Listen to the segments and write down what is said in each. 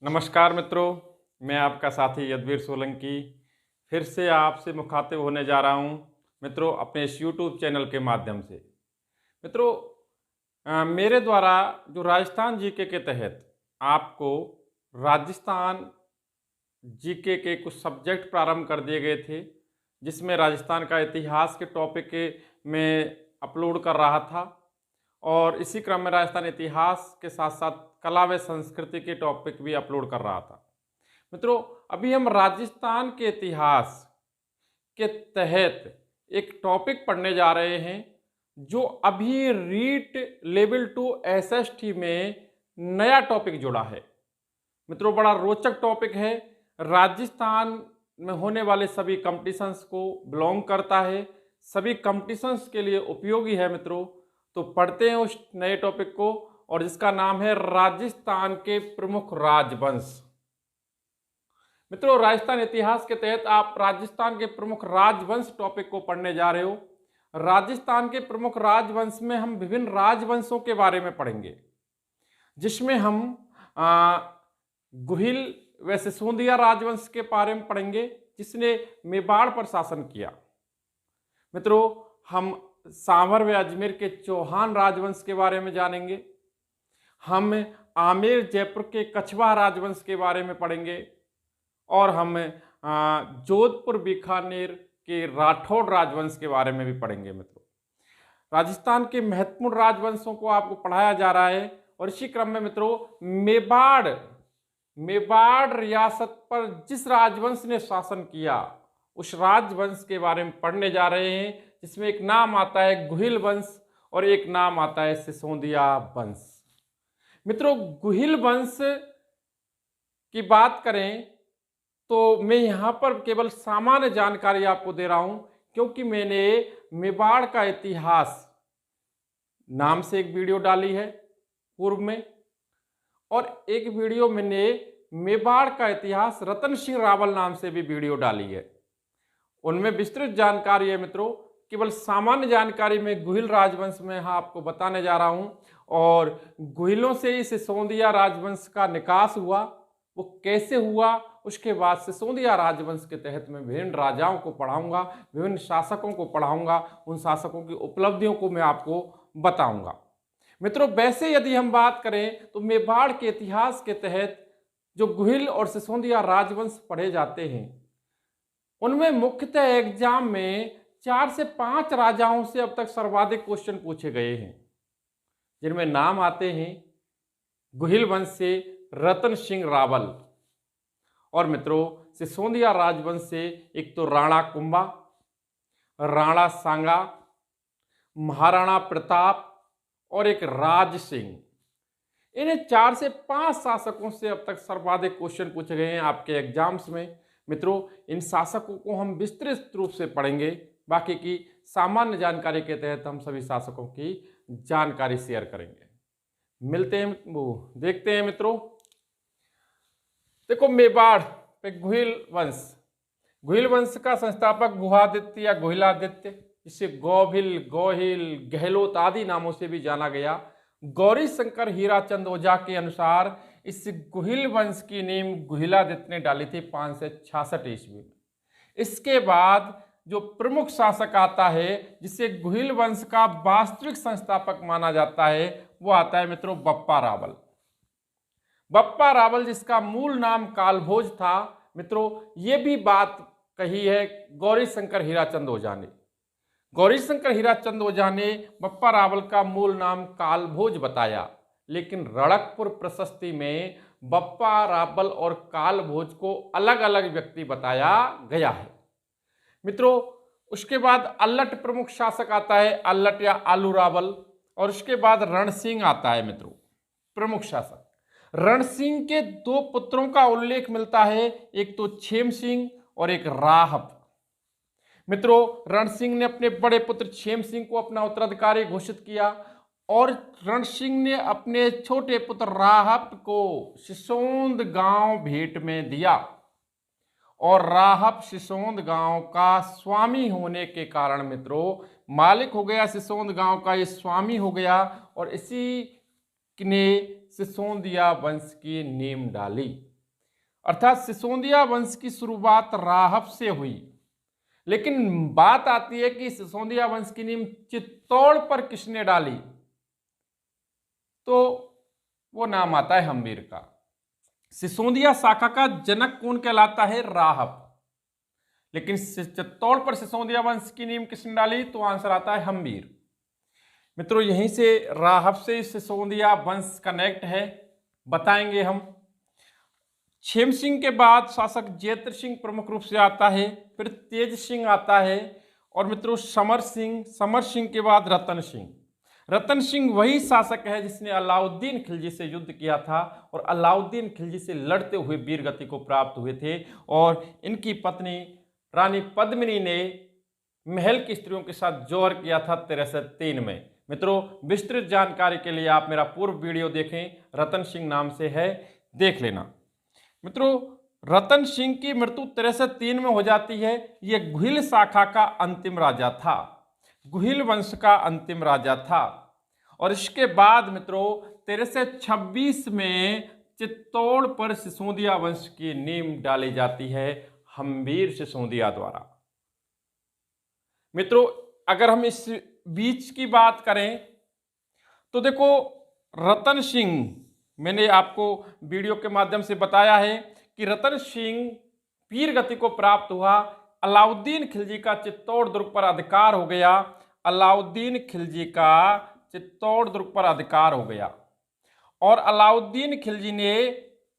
नमस्कार मित्रों, मैं आपका साथी यदवीर सोलंकी फिर से आपसे मुखातिब होने जा रहा हूं मित्रों अपने इस यूट्यूब चैनल के माध्यम से। मित्रों, मेरे द्वारा जो राजस्थान जीके के तहत आपको राजस्थान जीके के कुछ सब्जेक्ट प्रारंभ कर दिए गए थे, जिसमें राजस्थान का इतिहास के टॉपिक के में अपलोड कर रहा था और इसी क्रम में राजस्थान इतिहास के साथ साथ कला व संस्कृति के टॉपिक भी अपलोड कर रहा था। मित्रों, अभी हम राजस्थान के इतिहास के तहत एक टॉपिक पढ़ने जा रहे हैं जो अभी रीट लेवल 2 एसएसटी में नया टॉपिक जुड़ा है। मित्रों, बड़ा रोचक टॉपिक है, राजस्थान में होने वाले सभी कंपटीशंस को बिलोंग करता है, सभी कंपटीशंस के लिए उपयोगी है। मित्रों, तो पढ़ते हैं उस नए टॉपिक को, और जिसका नाम है राजस्थान के प्रमुख राजवंश। मित्रों, राजस्थान इतिहास के तहत आप राजस्थान के प्रमुख राजवंश टॉपिक को पढ़ने जा रहे हो। राजस्थान के प्रमुख राजवंश में हम विभिन्न राजवंशों के बारे में पढ़ेंगे, जिसमें हम गुहिल व सिसोदिया राजवंश के बारे में पढ़ेंगे, जिसने मेवाड़ पर शासन किया। मित्रों, हम सांभर व अजमेर के चौहान राजवंश के बारे में जानेंगे। हम आमेर जयपुर के कछवाहा राजवंश के बारे में पढ़ेंगे, और हम जोधपुर बीकानेर के राठौड़ राजवंश के बारे में भी पढ़ेंगे। मित्रों, राजस्थान के महत्वपूर्ण राजवंशों को आपको पढ़ाया जा रहा है, और इसी क्रम में मित्रों मेवाड़ रियासत पर जिस राजवंश ने शासन किया उस राजवंश के बारे में पढ़ने जा रहे हैं, जिसमें एक नाम आता है गुहिल वंश और एक नाम आता है सिसोदिया वंश। मित्रों, गुहिल वंश की बात करें तो मैं यहाँ पर केवल सामान्य जानकारी आपको दे रहा हूँ, क्योंकि मैंने मेवाड़ का इतिहास नाम से एक वीडियो डाली है पूर्व में, और एक वीडियो मैंने मेवाड़ का इतिहास रतन सिंह रावल नाम से भी वीडियो डाली है। उनमें विस्तृत जानकारी है। मित्रों, केवल सामान्य जानकारी में गुहिल राजवंश में आपको बताने जा रहा हूं, और गुहिलों से ही सिसोदिया राजवंश का निकास हुआ, वो कैसे हुआ, उसके बाद सिसोदिया राजवंश के तहत मैं विभिन्न राजाओं को पढ़ाऊंगा, विभिन्न शासकों को पढ़ाऊंगा, उन शासकों की उपलब्धियों को मैं आपको बताऊंगा। मित्रों, वैसे यदि हम बात करें तो मेवाड़ के इतिहास के तहत जो गुहिल और सिसोदिया राजवंश पढ़े जाते हैं, उनमें मुख्यतः एग्जाम में 4 से 5 राजाओं से अब तक सर्वाधिक क्वेश्चन पूछे गए हैं, जिनमें नाम आते हैं गुहिल वंश से रतन सिंह रावल, और मित्रों सिसोदिया राजवंश से एक तो राणा कुंभा, राणा सांगा, महाराणा प्रताप और एक राज सिंह। इन्हें 4 से 5 शासकों से अब तक सर्वाधिक क्वेश्चन पूछे गए हैं आपके एग्जाम्स में। मित्रों, इन शासकों को हम विस्तृत रूप से पढ़ेंगे, बाकी की सामान्य जानकारी के तहत हम सभी शासकों की जानकारी शेयर करेंगे। मिलते हैं, वो देखते हैं। मित्रों, देखो मेवाड़ पे गुहिल वंश का संस्थापक गुहादित्य या गुहिलादित्य, जिसे गोभिल, गोहिल, गहलोत आदि नामों से भी जाना गया। गौरी शंकर हीराचंद ओझा के अनुसार इस गुहिल वंश की नींव गुहिलादित्य ने डाली थी 566 ईस्वी में। इसके बाद जो प्रमुख शासक आता है, जिसे गुहिल वंश का वास्तविक संस्थापक माना जाता है, वो आता है मित्रों बप्पा रावल। बप्पा रावल, जिसका मूल नाम कालभोज था। मित्रों, ये भी बात कही है गौरी शंकर हीराचंद ओझा ने। गौरी शंकर हीराचंद ओझा ने बप्पा रावल का मूल नाम कालभोज बताया, लेकिन रणकपुर प्रशस्ति में बप्पा रावल और कालभोज को अलग अलग व्यक्ति बताया गया है। मित्रों, उसके बाद अल्लट प्रमुख शासक आता है, अल्लट या आलू रावल, और उसके बाद रणसिंह आता है। मित्रों, प्रमुख शासक रणसिंह के 2 पुत्रों का उल्लेख मिलता है, एक तो छेम सिंह और एक राहब। मित्रों, रणसिंह ने अपने बड़े पुत्र छेम सिंह को अपना उत्तराधिकारी घोषित किया, और रणसिंह ने अपने छोटे पुत्र राहब को सिसोंद गांव भेंट में दिया, और राहब सिसोंद गांव का स्वामी होने के कारण मित्रों मालिक हो गया, सिसोंद गांव का ये स्वामी हो गया, और इसी ने सिसोदिया वंश की नींव डाली। अर्थात सिसोदिया वंश की शुरुआत राहब से हुई। लेकिन बात आती है कि सिसोदिया वंश की नींव चित्तौड़ पर किसने डाली, तो वो नाम आता है हम्बीर का। सिसोदिया शाखा का जनक कौन कहलाता है, राहब। लेकिन चित्तौड़ पर सिसोदिया वंश की नींव किसने डाली, तो आंसर आता है हम्बीर। मित्रों यहीं से राहब से सिसोदिया वंश कनेक्ट है, बताएंगे हम। क्षेम सिंह के बाद शासक जेत्र सिंह प्रमुख रूप से आता है, फिर तेज सिंह आता है, और मित्रों समर सिंह के बाद रतन सिंह। रतन सिंह वही शासक है जिसने अलाउद्दीन खिलजी से युद्ध किया था और अलाउद्दीन खिलजी से लड़ते हुए वीरगति को प्राप्त हुए थे। और इनकी पत्नी रानी पद्मिनी ने महल की स्त्रियों के साथ जौहर किया था 1303 में। मित्रों विस्तृत जानकारी के लिए आप मेरा पूर्व वीडियो देखें, रतन सिंह नाम से है, देख लेना। मित्रों रतन सिंह की मृत्यु 1303 में हो जाती है। यह गुहिल शाखा का अंतिम राजा था, गुहिल वंश का अंतिम राजा था। और इसके बाद मित्रों 1326 में चित्तौड़ पर सिसोदिया वंश की नींव डाली जाती है हम्बीर सिसोदिया द्वारा। मित्रों अगर हम इस बीच की बात करें तो देखो, रतन सिंह, मैंने आपको वीडियो के माध्यम से बताया है कि रतन सिंह वीर गति को प्राप्त हुआ, अलाउद्दीन खिलजी का चित्तौड़ दुर्ग पर अधिकार हो गया, अलाउद्दीन खिलजी का चित्तौड़ दुर्ग पर अधिकार हो गया। और अलाउद्दीन खिलजी ने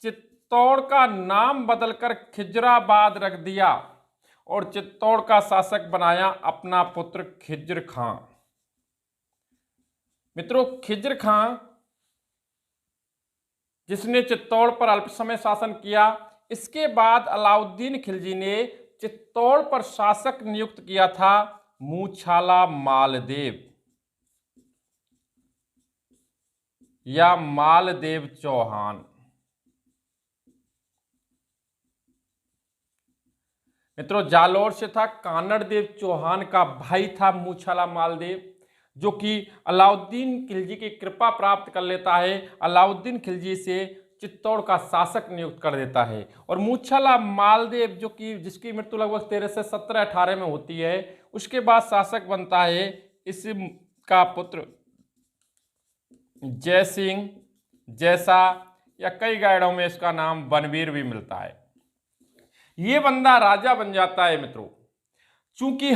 चित्तौड़ का नाम बदलकर खिजराबाद रख दिया और चित्तौड़ का शासक बनाया अपना पुत्र खिज्र खां। मित्रों खिज्र खां जिसने चित्तौड़ पर अल्प समय शासन किया, इसके बाद अलाउद्दीन खिलजी ने चित्तौड़ पर शासक नियुक्त किया था मूछाला मालदेव या मालदेव चौहान। मित्रों जालौर से था, कानड़ देव चौहान का भाई था मूछाला मालदेव, जो कि अलाउद्दीन खिलजी की कृपा प्राप्त कर लेता है, अलाउद्दीन खिलजी से चित्तौड़ का शासक नियुक्त कर देता है। और मूछाला मालदेव जो कि जिसकी मृत्यु लगभग 1317-18 में होती है, उसके बाद शासक बनता है इसका पुत्र जय सिंह, जैसा, या कई गाइडों में इसका नाम बनवीर भी मिलता है। ये बंदा राजा बन जाता है। मित्रों चूंकि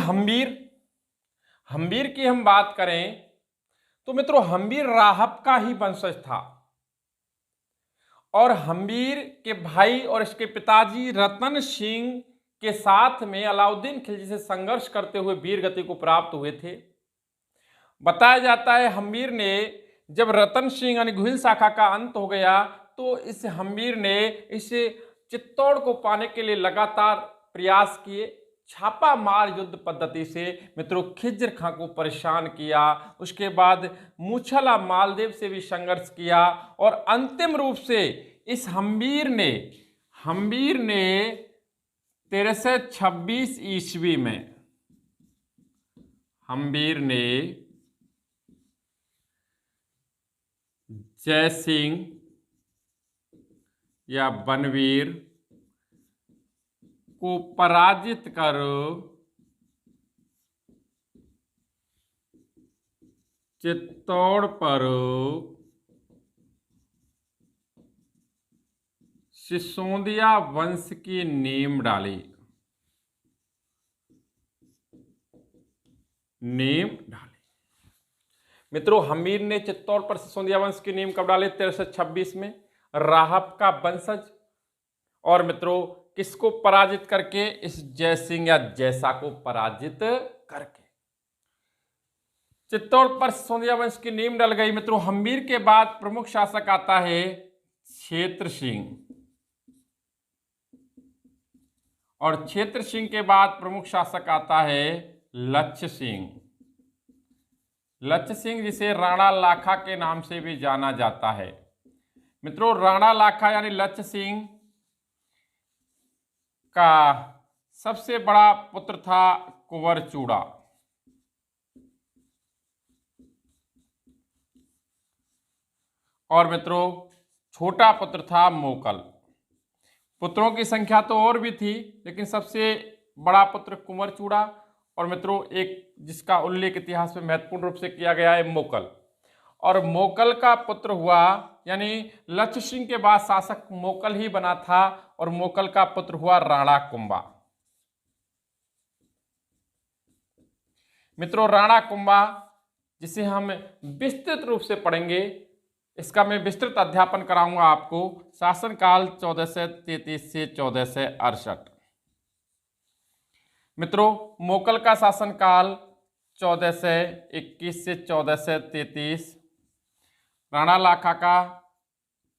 हम्बीर की हम बात करें तो मित्रों हम्बीर राहब का ही वंशज था, और हम्बीर के भाई और इसके पिताजी रतन सिंह के साथ में अलाउद्दीन खिलजी से संघर्ष करते हुए वीर गति को प्राप्त हुए थे। बताया जाता है हम्बीर ने, जब रतन सिंह यानी गुहिल शाखा का अंत हो गया, तो इस हम्बीर ने इस चित्तौड़ को पाने के लिए लगातार प्रयास किए, छापा मार युद्ध पद्धति से मित्रों खिज्र खां को परेशान किया। उसके बाद मूछाला मालदेव से भी संघर्ष किया, और अंतिम रूप से इस हम्बीर ने 1326 ईस्वी में हम्बीर ने जय सिंह या बनवीर को पराजित कर चित्तौड़ पर सिसोदिया वंश की नींव डाली। मित्रों हम्बीर ने चित्तौड़ पर सिसोदिया वंश की नींव कब डाली, 1326 में, राहब का वंशज। और मित्रों किसको पराजित करके, इस जय सिंह या जैसा को पराजित करके चित्तौड़ पर सिसोदिया वंश की नींव डल गई। मित्रों हम्बीर के बाद प्रमुख शासक आता है क्षेत्र सिंह, और क्षेत्र सिंह के बाद प्रमुख शासक आता है लक्ष्य सिंह। लक्ष्य सिंह जिसे राणा लाखा के नाम से भी जाना जाता है। मित्रों राणा लाखा यानी लक्ष्य सिंह का सबसे बड़ा पुत्र था कुंवर चूड़ा, और मित्रों छोटा पुत्र था मोकल। पुत्रों की संख्या तो और भी थी, लेकिन सबसे बड़ा पुत्र कुंवरचूड़ा, और मित्रों एक जिसका उल्लेख इतिहास में महत्वपूर्ण रूप से किया गया है मोकल। और मोकल का पुत्र हुआ, यानी लक्ष्य सिंह के बाद शासक मोकल ही बना था, और मोकल का पुत्र हुआ राणा कुंभा। मित्रों राणा कुंभा, जिसे हम विस्तृत रूप से पढ़ेंगे, इसका मैं विस्तृत अध्यापन कराऊंगा आपको। शासनकाल 1433 से 1468। मित्रों मोकल का शासनकाल 1421 से 1433, राणा लाखा का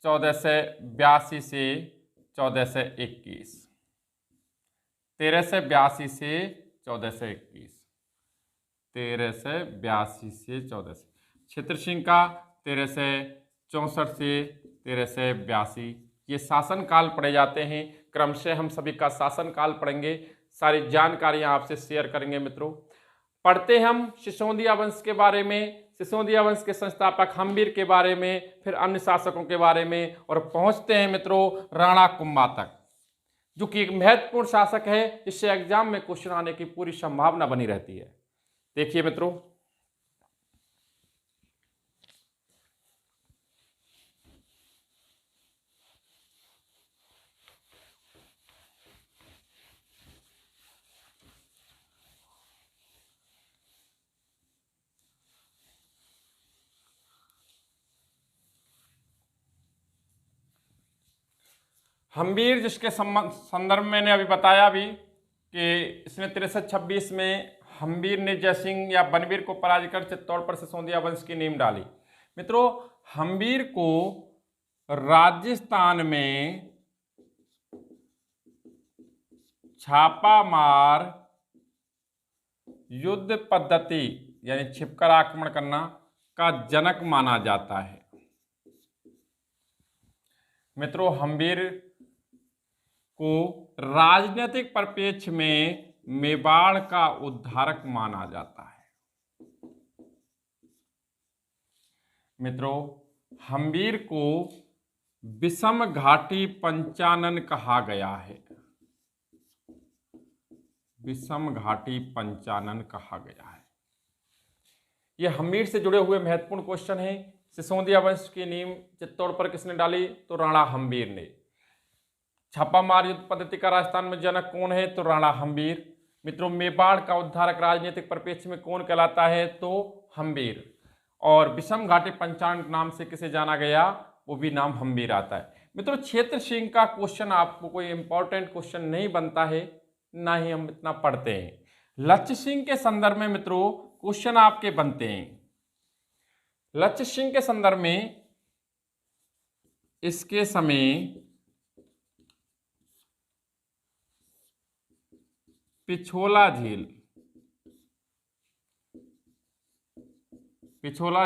1482 से 1421, 1382 से 1421, 1382 से 1400। क्षेत्र सिंह का 1364 से 1382। ये शासनकाल पढ़े जाते हैं। क्रमशः हम सभी का शासनकाल पढ़ेंगे, सारी जानकारियां आपसे शेयर करेंगे। मित्रों पढ़ते हम सिसोदिया वंश के बारे में, सिसोदिया वंश के संस्थापक हम्बीर के बारे में, फिर अन्य शासकों के बारे में, और पहुंचते हैं मित्रों राणा कुंभा तक, जो कि एक महत्वपूर्ण शासक है, जिससे एग्जाम में क्वेश्चन आने की पूरी संभावना बनी रहती है। देखिए मित्रों, हम्बीर, जिसके संदर्भ में मैंने अभी बताया भी कि इसने 63-26 में हम्बीर ने जयसिंह या बनवीर को पराजित कर चित्तौड़ पर सिसोदिया वंश की नींव डाली। मित्रों हम्बीर को राजस्थान में छापामार युद्ध पद्धति यानी छिपकर आक्रमण करना का जनक माना जाता है। मित्रों हम्बीर को राजनीतिक परिप्रेक्ष्य में मेवाड़ का उद्धारक माना जाता है। मित्रों हम्बीर को विषम घाटी पंचानन कहा गया है। विषम घाटी पंचानन कहा गया है। यह हम्बीर से जुड़े हुए महत्वपूर्ण क्वेश्चन है। सिसोदिया वंश की नींव चित्तौड़ पर किसने डाली? तो राणा हम्बीर ने। छापामार युद्ध पद्धति का राजस्थान में जनक कौन है? तो राणा हम्बीर। मित्रों मेवाड़ का उद्धारक राजनीतिक परिप्रेक्ष्य में कौन कहलाता है? तो हम्बीर। और विषम घाटी पंचानन नाम से किसे जाना गया? वो भी नाम हम्बीर आता है। मित्रों क्षेत्र सिंह का क्वेश्चन आपको कोई इंपॉर्टेंट क्वेश्चन नहीं बनता है, ना ही हम इतना पढ़ते हैं। लक्ष्य सिंह के संदर्भ में मित्रों क्वेश्चन आपके बनते हैं। लक्ष्य सिंह के संदर्भ में इसके समय पिछोला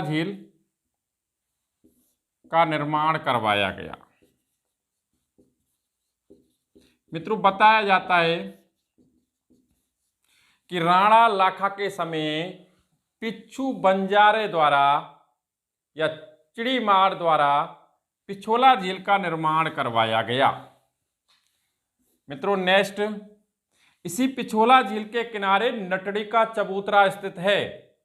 झील का निर्माण करवाया गया। मित्रों बताया जाता है कि राणा लाखा के समय पिच्छू बंजारे द्वारा या चिड़ीमार द्वारा पिछोला झील का निर्माण करवाया गया। मित्रों नेक्स्ट, इसी पिछोला झील के किनारे नटड़ी का चबूतरा स्थित है।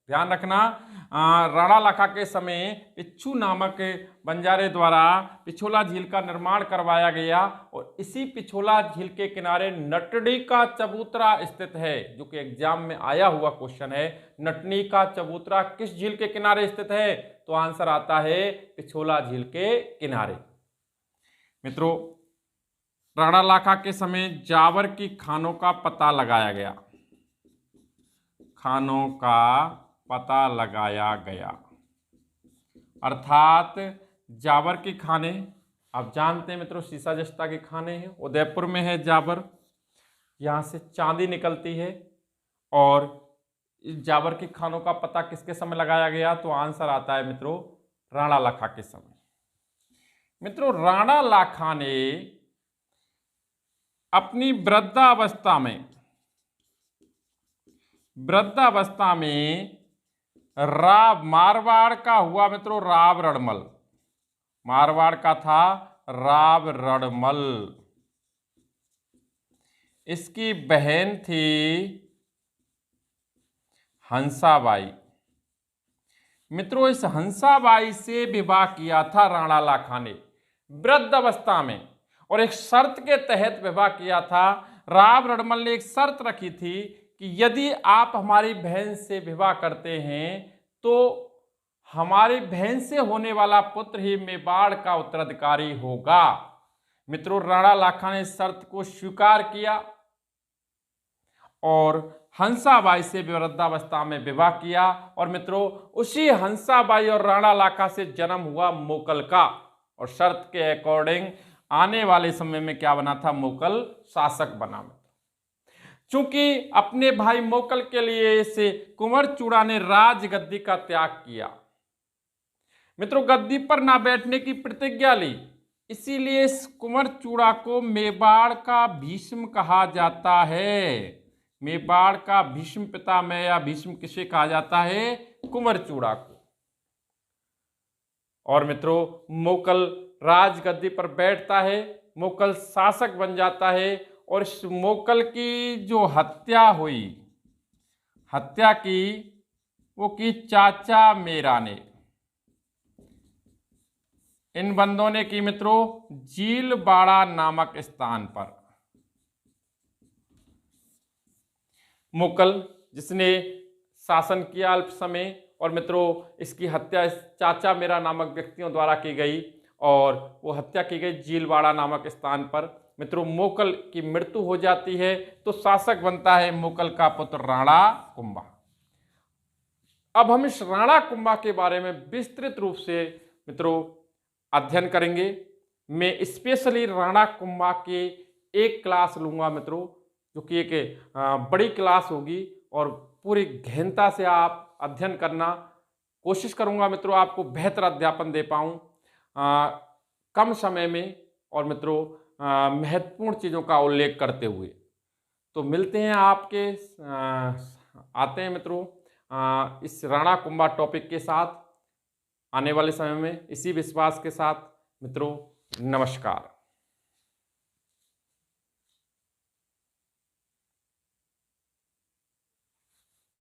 ध्यान रखना, राणा लाखा के समय पिच्छू नामक बंजारे द्वारा पिछोला झील का निर्माण करवाया गया, और इसी पिछोला झील के किनारे नटड़ी का चबूतरा स्थित है, जो कि एग्जाम में आया हुआ क्वेश्चन है। नटनी का चबूतरा किस झील के किनारे स्थित है? तो आंसर आता है पिछोला झील के किनारे। मित्रों राणा लाखा के समय जावर की खानों का पता लगाया गया। खानों का पता लगाया गया, अर्थात जावर की खाने, आप जानते हैं मित्रों सीसा जस्ता के खाने हैं, उदयपुर में है जावर। यहाँ से चांदी निकलती है, और इस जावर की खानों का पता किसके समय लगाया गया? तो आंसर आता है मित्रों राणा लाखा के समय। मित्रों राणा लाखा ने अपनी वृद्धावस्था में मारवाड़ का हुआ मित्रों राव रणमल। मारवाड़ का था राव रणमल। इसकी बहन थी हंसाबाई। मित्रों, इस हंसाबाई से विवाह किया था राणा लाखा ने वृद्ध अवस्था में, और एक शर्त के तहत विवाह किया था। राव रणमल ने एक शर्त रखी थी कि यदि आप हमारी बहन से विवाह करते हैं तो हमारी बहन से होने वाला पुत्र ही मेवाड़ का उत्तराधिकारी होगा। मित्रों, राणा लाखा ने इस शर्त को स्वीकार किया और हंसाबाई से वृद्धावस्था में विवाह किया। और मित्रों, उसी हंसाबाई और राणा लाखा से जन्म हुआ मोकल का, और शर्त के अकॉर्डिंग आने वाले समय में क्या बना था? मोकल शासक बना। चूंकि अपने भाई मोकल के लिए इसे कुंवर चूड़ा ने राजगद्दी का त्याग किया। मित्रों, गद्दी पर ना बैठने की प्रतिज्ञा ली, इसीलिए इस कुंवर चूड़ा को मेवाड़ का भीष्म कहा जाता है। मेवाड़ का भीष्म पितामह या भीष्म किसे कहा जाता है? कुंवर चूड़ा को। और मित्रों, मोकल राजगद्दी पर बैठता है, मोकल शासक बन जाता है, और इस मोकल की जो हत्या हुई, हत्या की वो की चाचा मेरा ने। इन बंदों ने की मित्रों जीलबाड़ा नामक स्थान पर। मोकल जिसने शासन किया अल्प समय, और मित्रों इसकी हत्या इस चाचा मेरा नामक व्यक्तियों द्वारा की गई, और वो हत्या की गई जीलवाड़ा नामक स्थान पर। मित्रों, मोकल की मृत्यु हो जाती है तो शासक बनता है मोकल का पुत्र राणा कुंभा। अब हम इस राणा कुंभा के बारे में विस्तृत रूप से मित्रों अध्ययन करेंगे। मैं स्पेशली राणा कुंभा के एक क्लास लूंगा मित्रों, जो कि एक बड़ी क्लास होगी, और पूरी गहनता से आप अध्ययन करना। कोशिश करूंगा मित्रों आपको बेहतर अध्यापन दे पाऊं कम समय में, और मित्रों महत्वपूर्ण चीज़ों का उल्लेख करते हुए। तो मिलते हैं आपके आते हैं मित्रों इस राणा कुंभा टॉपिक के साथ आने वाले समय में, इसी विश्वास के साथ मित्रों नमस्कार।